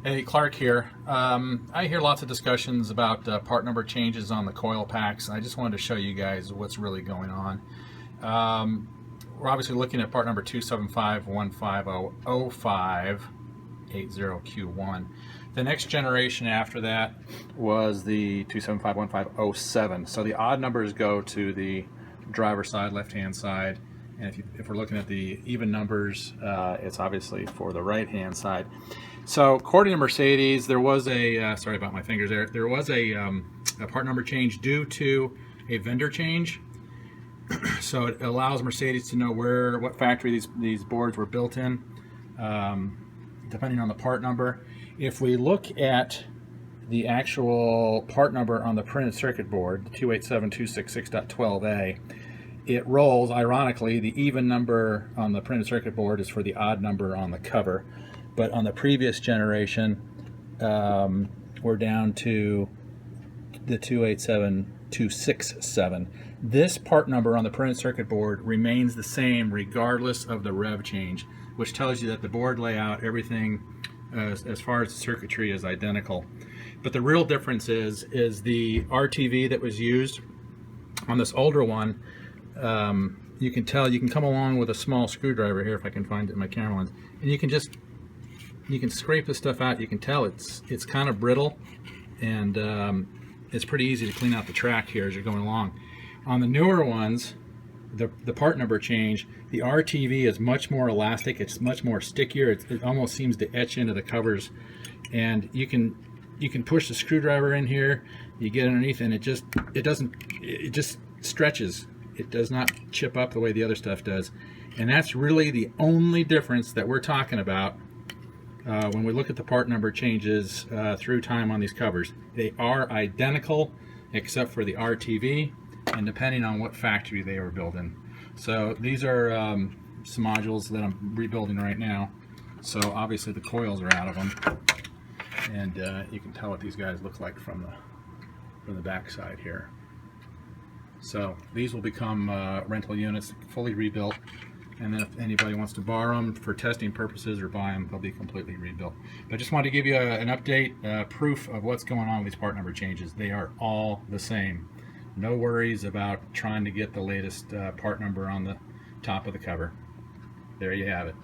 Hey, Clark here. I hear lots of discussions about part number changes on the coil packs. I just wanted to show you guys what's really going on. We're obviously looking at part number 275150580Q1. The next generation after that was the 2751507. So the odd numbers go to the driver side, left-hand side. And if we're looking at the even numbers, it's obviously for the right-hand side. So according to Mercedes, there was a, sorry about my fingers there, there was a part number change due to a vendor change. So it allows Mercedes to know what factory these boards were built in, depending on the part number. If we look at the actual part number on the printed circuit board, the 287266.12a, it rolls. Ironically, the even number on the printed circuit board is for the odd number on the cover. But on the previous generation, we're down to the 287267. This part number on the printed circuit board remains the same regardless of the rev change, which tells you that the board layout, everything as far as the circuitry is identical. But the real difference is the RTV that was used on this older one. You can tell, you can come along with a small screwdriver here, if I can find it in my camera lens, and you can scrape this stuff out. You can tell it's kind of brittle, and it's pretty easy to clean out the track here as you're going along. On the newer ones, the part number change, the RTV is much more elastic. It's much more stickier. It almost seems to etch into the covers, and you can push the screwdriver in here. You get underneath, and it just stretches. It does not chip up the way the other stuff does, and that's really the only difference that we're talking about when we look at the part number changes through time on these covers. They are identical except for the RTV and depending on what factory they were built in. So these are some modules that I'm rebuilding right now. So obviously the coils are out of them, and you can tell what these guys look like from the back side here. So these will become rental units, fully rebuilt, and then if anybody wants to borrow them for testing purposes or buy them, they'll be completely rebuilt. But I just wanted to give you an update, proof of what's going on with these part number changes. They are all the same. No worries about trying to get the latest part number on the top of the cover. There you have it.